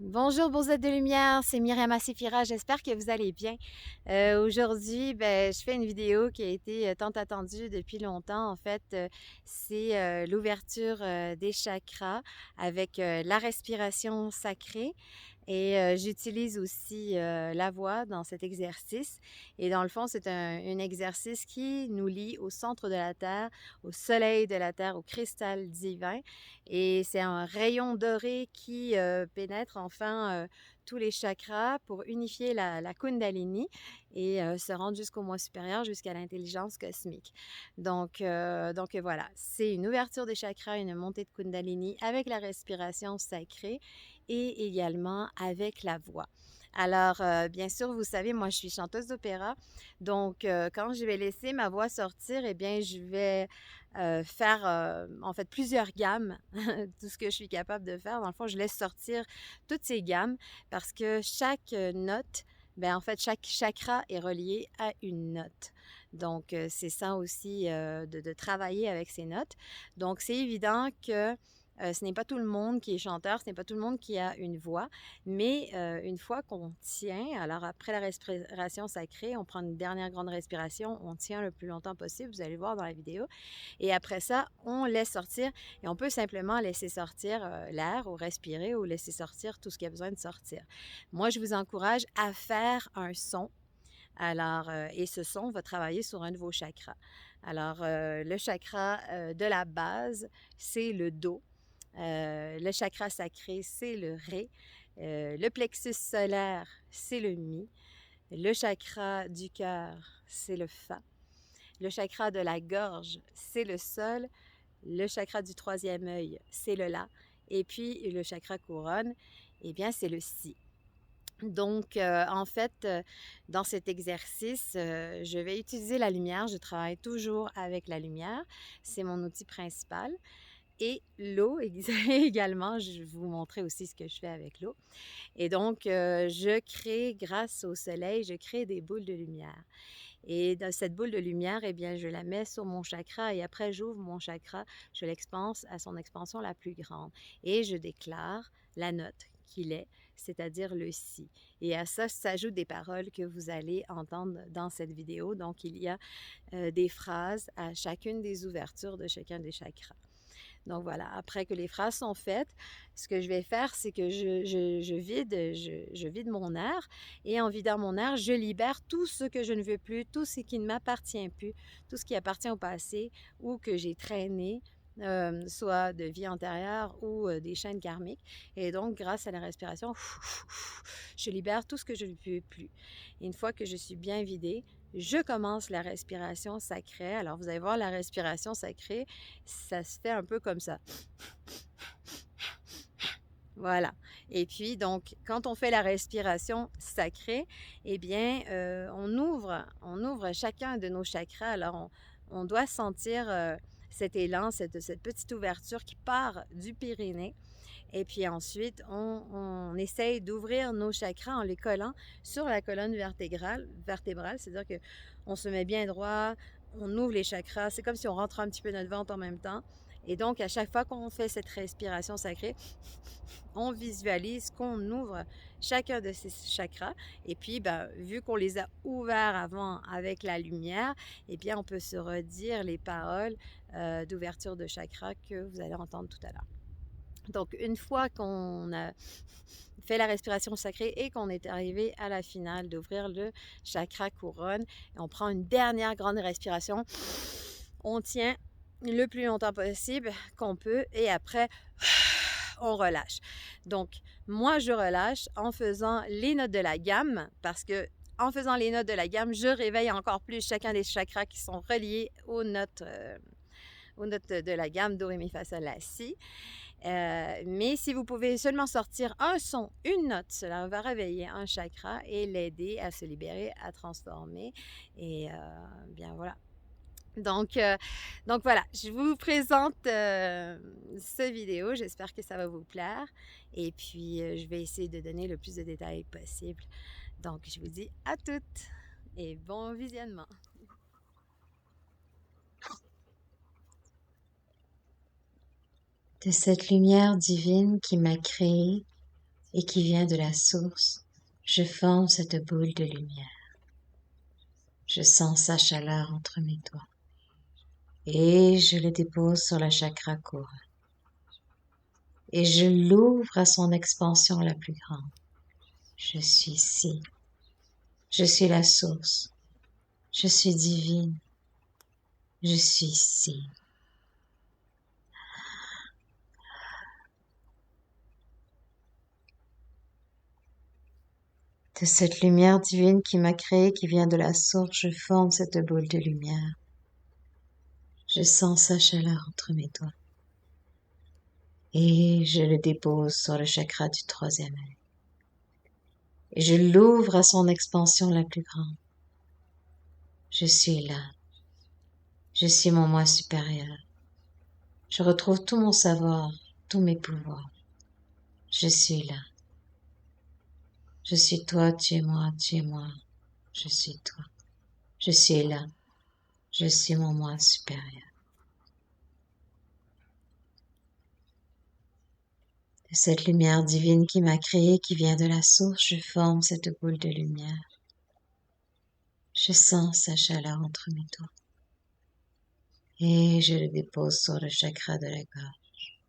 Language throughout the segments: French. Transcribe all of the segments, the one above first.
Bonjour, beaux êtres de lumière, c'est Myriam Asifira, j'espère que vous allez bien. Aujourd'hui, je fais une vidéo qui a été tant attendue depuis longtemps. En fait, c'est l'ouverture des chakras avec la respiration sacrée. Et j'utilise aussi la voix dans cet exercice. Et dans le fond, c'est un exercice qui nous lie au centre de la Terre, au soleil de la Terre, au cristal divin. Et c'est un rayon doré qui pénètre enfin tous les chakras pour unifier la Kundalini et se rendre jusqu'au moi supérieur, jusqu'à l'intelligence cosmique. Donc voilà, c'est une ouverture des chakras, une montée de Kundalini avec la respiration sacrée et également avec la voix. Alors, bien sûr, vous savez, moi, je suis chanteuse d'opéra. Donc, quand je vais laisser ma voix sortir, eh bien, je vais faire, en fait, plusieurs gammes, tout ce que je suis capable de faire. Dans le fond, je laisse sortir toutes ces gammes parce que chaque note, en fait, chaque chakra est relié à une note. Donc, c'est ça aussi de travailler avec ces notes. Donc, c'est évident que ce n'est pas tout le monde qui est chanteur, ce n'est pas tout le monde qui a une voix, mais une fois qu'on tient, alors après la respiration sacrée, on prend une dernière grande respiration, on tient le plus longtemps possible, vous allez voir dans la vidéo, et après ça, on laisse sortir et on peut simplement laisser sortir l'air ou respirer ou laisser sortir tout ce qui a besoin de sortir. Moi, je vous encourage à faire un son. Alors, et ce son va travailler sur un de vos chakras. Alors, le chakra de la base, c'est le Do. Le chakra sacré, c'est le Ré. Le plexus solaire, c'est le Mi. Le chakra du cœur, c'est le Fa. Le chakra de la gorge, c'est le Sol. Le chakra du troisième œil, c'est le La. Et puis, le chakra couronne, eh bien, c'est le Si. Donc, en fait, dans cet exercice, je vais utiliser la lumière. Je travaille toujours avec la lumière. C'est mon outil principal. Et l'eau également, je vais vous montrer aussi ce que je fais avec l'eau. Et donc, je crée, grâce au soleil, je crée des boules de lumière. Et dans cette boule de lumière, eh bien, je la mets sur mon chakra et après, j'ouvre mon chakra, je l'expanse à son expansion la plus grande. Et je déclare la note qu'il est, c'est-à-dire le si. Et à ça s'ajoutent des paroles que vous allez entendre dans cette vidéo. Donc, il y a des phrases à chacune des ouvertures de chacun des chakras. Donc voilà, après que les phrases sont faites, ce que je vais faire, c'est que je vide mon air et en vidant mon air, je libère tout ce que je ne veux plus, tout ce qui ne m'appartient plus, tout ce qui appartient au passé ou que j'ai traîné, soit de vie antérieure ou des chaînes karmiques. Et donc, grâce à la respiration, je libère tout ce que je ne veux plus. Et une fois que je suis bien vidée, je commence la respiration sacrée. Alors, vous allez voir, la respiration sacrée, ça se fait un peu comme ça. Voilà. Et puis, donc, quand on fait la respiration sacrée, eh bien, on ouvre chacun de nos chakras. Alors, on doit sentir cet élan, cette petite ouverture qui part du périnée. Et puis ensuite, on essaye d'ouvrir nos chakras en les collant sur la colonne vertébrale, c'est-à-dire qu'on se met bien droit, on ouvre les chakras, c'est comme si on rentre un petit peu notre ventre en même temps. Et donc, à chaque fois qu'on fait cette respiration sacrée, on visualise qu'on ouvre chacun de ces chakras. Et puis, vu qu'on les a ouverts avant avec la lumière, eh bien, on peut se redire les paroles d'ouverture de chakra que vous allez entendre tout à l'heure. Donc, une fois qu'on a fait la respiration sacrée et qu'on est arrivé à la finale d'ouvrir le chakra couronne, on prend une dernière grande respiration. On tient le plus longtemps possible qu'on peut et après, on relâche. Donc, moi, je relâche en faisant les notes de la gamme parce que en faisant les notes de la gamme, je réveille encore plus chacun des chakras qui sont reliés aux notes de la gamme Do, Ré, Mi, Fa, Sol, La, Si. Mais si vous pouvez seulement sortir un son, une note, cela va réveiller un chakra et l'aider à se libérer, à transformer. Et bien voilà. Donc, euh, donc voilà, je vous présente cette vidéo. J'espère que ça va vous plaire. Et puis, je vais essayer de donner le plus de détails possible. Donc, je vous dis à toutes et bon visionnement. De cette lumière divine qui m'a créée, et qui vient de la source, je forme cette boule de lumière. Je sens sa chaleur entre mes doigts et je le dépose sur le chakra couronne. Et je l'ouvre à son expansion la plus grande. Je suis ici. Je suis la source. Je suis divine. Je suis ici. De cette lumière divine qui m'a créé, qui vient de la source, je forme cette boule de lumière. Je sens sa chaleur entre mes doigts. Et je le dépose sur le chakra du troisième œil. Et je l'ouvre à son expansion la plus grande. Je suis là. Je suis mon moi supérieur. Je retrouve tout mon savoir, tous mes pouvoirs. Je suis là. Je suis toi, tu es moi, tu es moi. Je suis toi. Je suis là. Je suis mon moi supérieur. De cette lumière divine qui m'a créé, qui vient de la source, je forme cette boule de lumière. Je sens sa chaleur entre mes doigts. Et je le dépose sur le chakra de la gorge.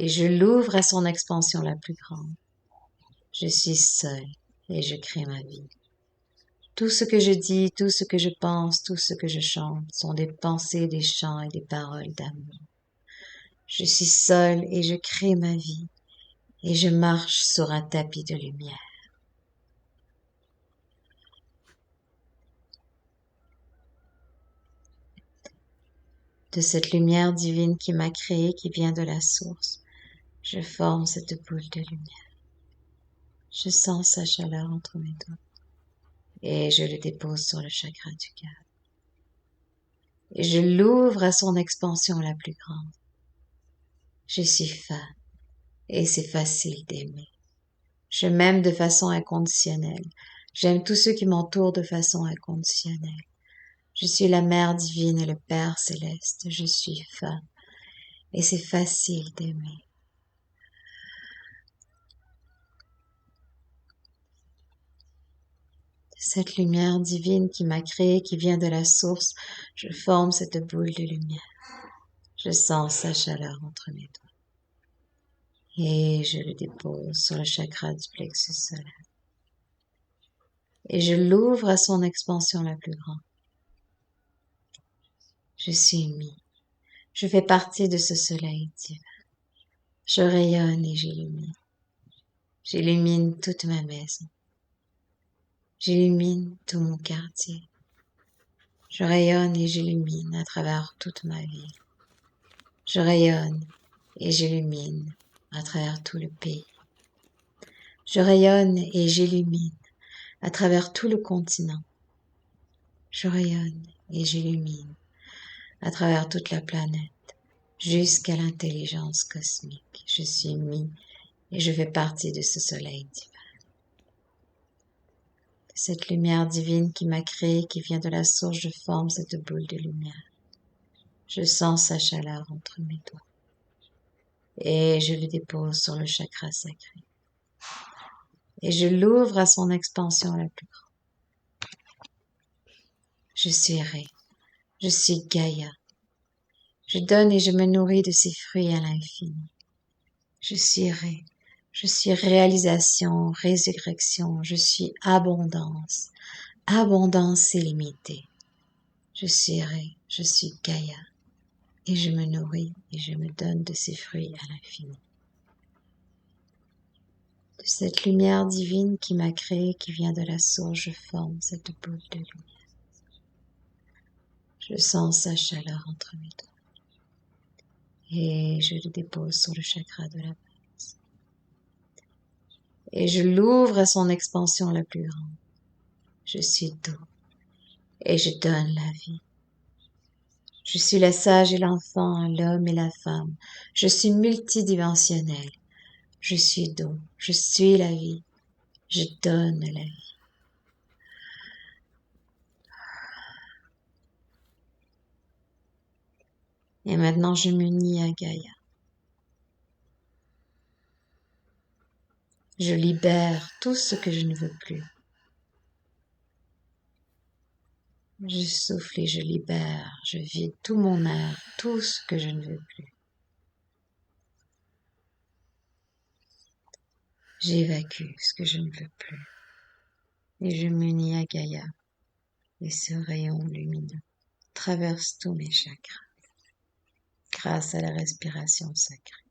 Et je l'ouvre à son expansion la plus grande. Je suis seule et je crée ma vie. Tout ce que je dis, tout ce que je pense, tout ce que je chante sont des pensées, des chants et des paroles d'amour. Je suis seule et je crée ma vie et je marche sur un tapis de lumière. De cette lumière divine qui m'a créé, qui vient de la source, je forme cette boule de lumière. Je sens sa chaleur entre mes doigts et je le dépose sur le chakra du cœur. Et je l'ouvre à son expansion la plus grande. Je suis femme et c'est facile d'aimer. Je m'aime de façon inconditionnelle. J'aime tous ceux qui m'entourent de façon inconditionnelle. Je suis la Mère divine et le Père céleste. Je suis femme et c'est facile d'aimer. Cette lumière divine qui m'a créé, qui vient de la source, je forme cette boule de lumière. Je sens sa chaleur entre mes doigts. Et je le dépose sur le chakra du plexus solaire. Et je l'ouvre à son expansion la plus grande. Je suis unie. Je fais partie de ce soleil divin. Je rayonne et j'illumine. J'illumine toute ma maison. J'illumine tout mon quartier. Je rayonne et j'illumine à travers toute ma ville. Je rayonne et j'illumine à travers tout le pays. Je rayonne et j'illumine à travers tout le continent. Je rayonne et j'illumine à travers toute la planète, jusqu'à l'intelligence cosmique. Je suis mis et je fais partie de ce soleil divin. De cette lumière divine qui m'a créé, qui vient de la source, je forme cette boule de lumière. Je sens sa chaleur entre mes doigts et je le dépose sur le chakra sacré. Et je l'ouvre à son expansion la plus grande. Je suis Ré, je suis Gaïa. Je donne et je me nourris de ses fruits à l'infini. Je suis Ré, je suis réalisation, résurrection, je suis abondance, abondance illimitée. Je suis Ré, je suis Gaïa, et je me nourris et je me donne de ses fruits à l'infini. De cette lumière divine qui m'a créé, qui vient de la source, je forme cette boule de lumière. Je sens sa chaleur entre mes doigts et je le dépose sur le chakra de la base. Et je l'ouvre à son expansion la plus grande. Je suis doux et je donne la vie. Je suis la sage et l'enfant, l'homme et la femme. Je suis multidimensionnel. Je suis doux. Je suis la vie. Je donne la vie. Et maintenant, je m'unis à Gaïa. Je libère tout ce que je ne veux plus. Je souffle et je libère, je vide tout mon air, tout ce que je ne veux plus. J'évacue ce que je ne veux plus. Et je m'unis à Gaïa, et ce rayon lumineux traverse tous mes chakras grâce à la respiration sacrée.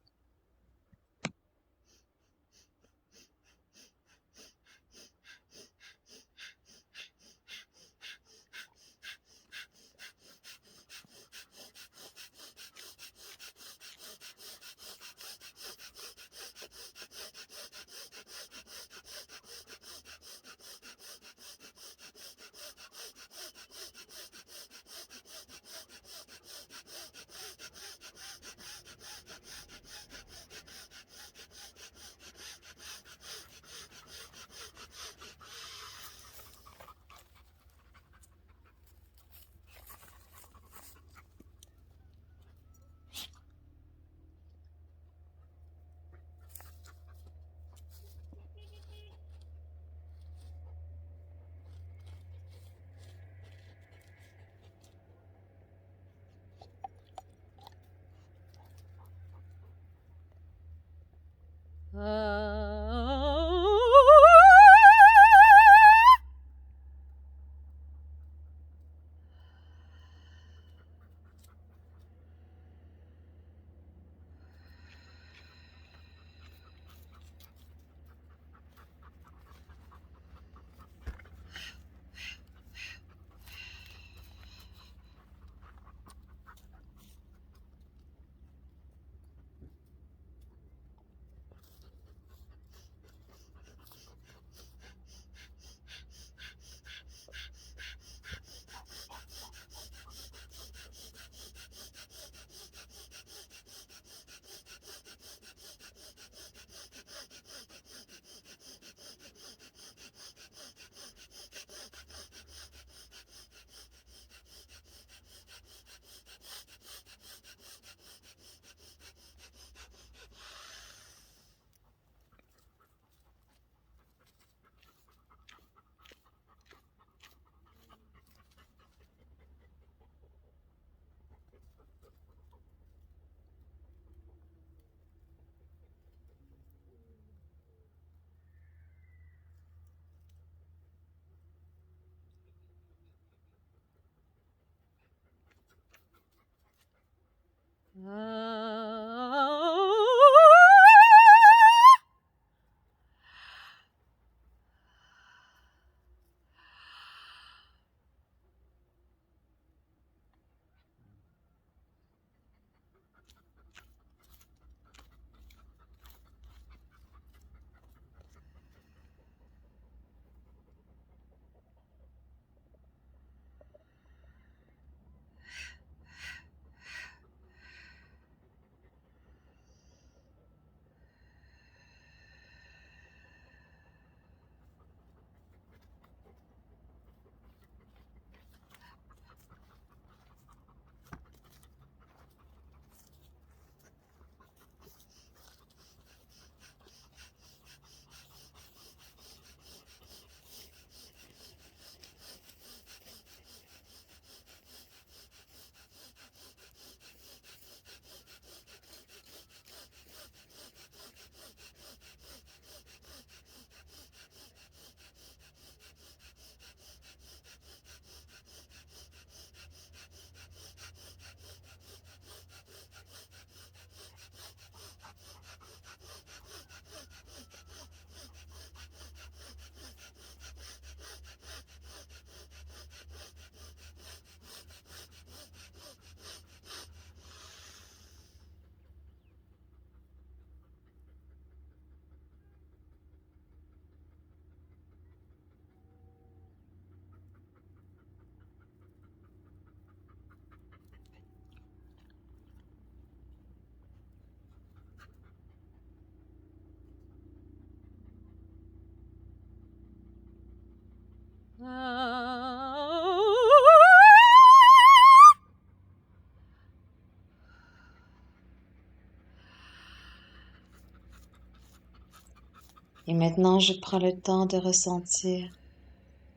Et maintenant, je prends le temps de ressentir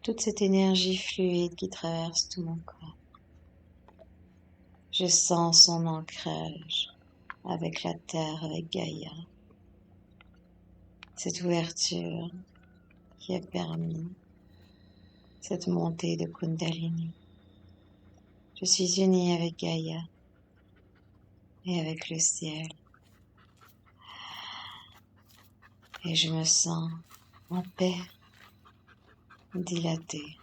toute cette énergie fluide qui traverse tout mon corps. Je sens son ancrage avec la terre, avec Gaïa. Cette ouverture qui a permis cette montée de Kundalini. Je suis unie avec Gaïa et avec le ciel. Et je me sens en paix, dilatée.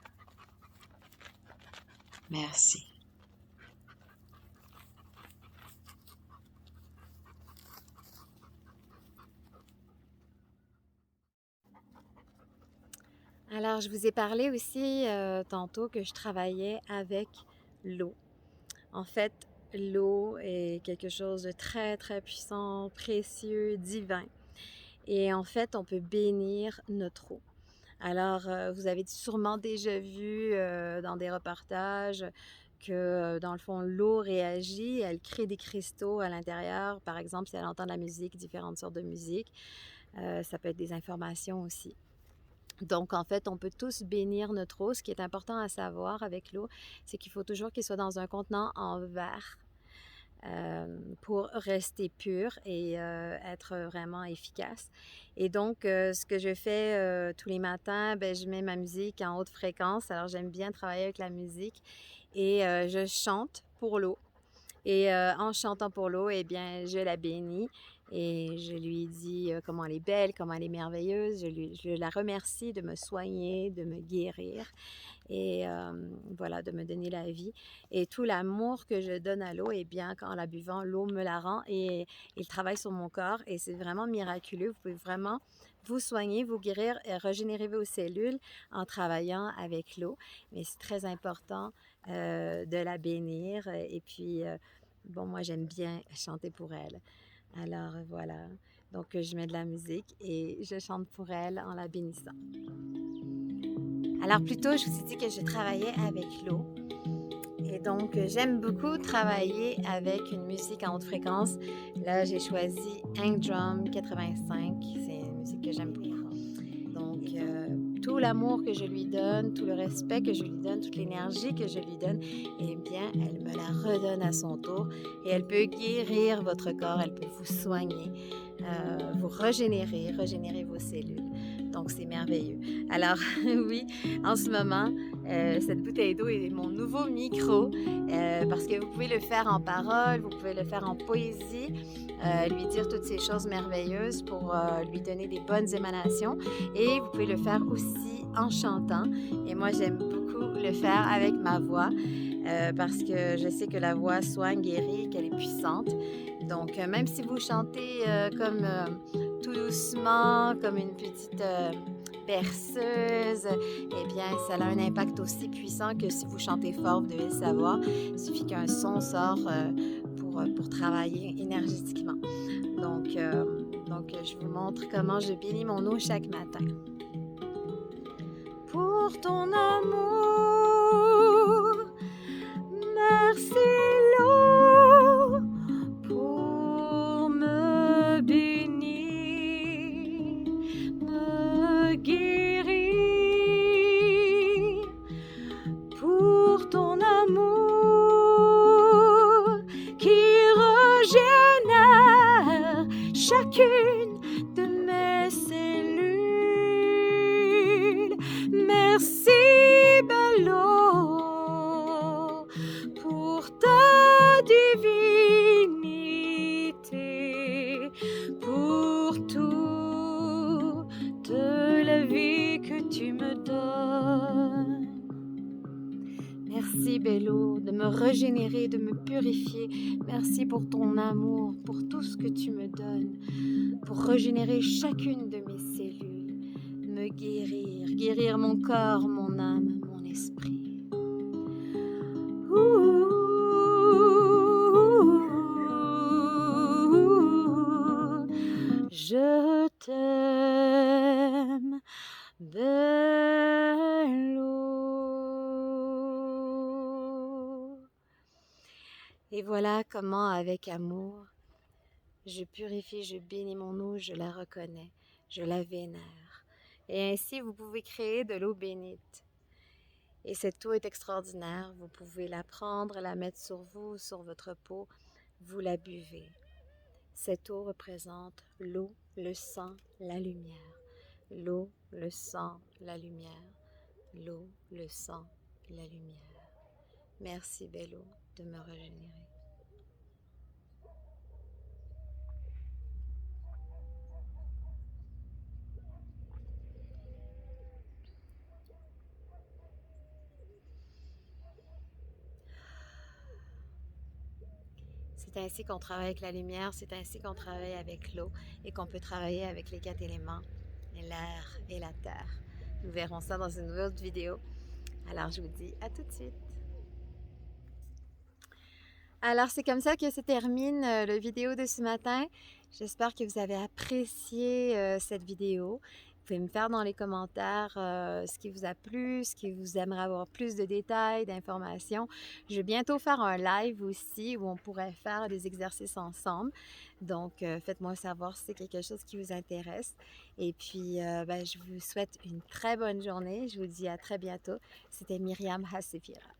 Merci. Alors, je vous ai parlé aussi tantôt que je travaillais avec l'eau. En fait, l'eau est quelque chose de très, très puissant, précieux, divin. Et en fait, on peut bénir notre eau. Alors, vous avez sûrement déjà vu dans des reportages que, dans le fond, l'eau réagit, elle crée des cristaux à l'intérieur. Par exemple, si elle entend de la musique, différentes sortes de musique. Ça peut être des informations aussi. Donc, en fait, on peut tous bénir notre eau. Ce qui est important à savoir avec l'eau, c'est qu'il faut toujours qu'il soit dans un contenant en verre pour rester pur et être vraiment efficace. Et donc, ce que je fais tous les matins, ben, je mets ma musique en haute fréquence. Alors, j'aime bien travailler avec la musique et je chante pour l'eau. Et en chantant pour l'eau, eh bien, je la bénis et je lui dis comment elle est belle, comment elle est merveilleuse. Je la remercie de me soigner, de me guérir et voilà, de me donner la vie. Et tout l'amour que je donne à l'eau, eh bien, qu'en la buvant, l'eau me la rend et il travaille sur mon corps et c'est vraiment miraculeux. Vous pouvez vraiment vous soigner, vous guérir et régénérer vos cellules en travaillant avec l'eau. Mais c'est très important de la bénir et puis, bon, moi, j'aime bien chanter pour elle. Alors, voilà. Donc, je mets de la musique et je chante pour elle en la bénissant. Alors, plus tôt, je vous ai dit que je travaillais avec l'eau. Et donc, j'aime beaucoup travailler avec une musique en haute fréquence. Là, j'ai choisi Hang Drum 85. C'est une musique que j'aime beaucoup. Donc, tout l'amour que je lui donne, tout le respect que je lui donne, toute l'énergie que je lui donne, eh bien, elle me la redonne à son tour et elle peut guérir votre corps, elle peut vous soigner, vous régénérer vos cellules. Donc, c'est merveilleux. Alors, oui, en ce moment, cette bouteille d'eau est mon nouveau micro parce que vous pouvez le faire en parole, vous pouvez le faire en poésie, lui dire toutes ces choses merveilleuses pour lui donner des bonnes émanations. Et vous pouvez le faire aussi en chantant. Et moi, j'aime beaucoup le faire avec ma voix parce que je sais que la voix soigne, guérit, qu'elle est puissante. Donc, même si vous chantez comme tout doucement, comme une petite berceuse, eh bien, ça a un impact aussi puissant que si vous chantez fort, vous devez le savoir. Il suffit qu'un son sort pour travailler énergétiquement. Donc, je vous montre comment je bénis mon eau chaque matin. Pour ton amour, merci l'eau pour me bénir, me guérir. Pour ton amour qui régénère chacune de mes cellules. Merci, belle eau, pour ta divinité, pour toute la vie que tu me donnes. Merci, belle eau, de me régénérer, de me purifier. Merci pour ton amour, pour tout ce que tu me donnes, pour régénérer chacune de mes cellules, me guérir mon corps, mon âme, mon esprit. Je t'aime, belle eau. Et voilà comment, avec amour, je purifie, je bénis mon eau, je la reconnais. je la vénère. Et ainsi, vous pouvez créer de l'eau bénite. Et cette eau est extraordinaire. Vous pouvez la prendre, la mettre sur vous, sur votre peau. Vous la buvez. Cette eau représente l'eau, le sang, la lumière. L'eau, le sang, la lumière. L'eau, le sang, la lumière. Merci, belle eau, de me régénérer. C'est ainsi qu'on travaille avec la lumière, c'est ainsi qu'on travaille avec l'eau et qu'on peut travailler avec les 4 éléments, l'air et la terre. Nous verrons ça dans une autre vidéo. Alors je vous dis à tout de suite. Alors c'est comme ça que se termine la vidéo de ce matin. J'espère que vous avez apprécié cette vidéo. Vous pouvez me faire dans les commentaires ce qui vous a plu, ce qui vous aimerait avoir plus de détails, d'informations. Je vais bientôt faire un live aussi où on pourrait faire des exercices ensemble. Donc, faites-moi savoir si c'est quelque chose qui vous intéresse. Et puis, je vous souhaite une très bonne journée. Je vous dis à très bientôt. C'était Myriam Hassefira.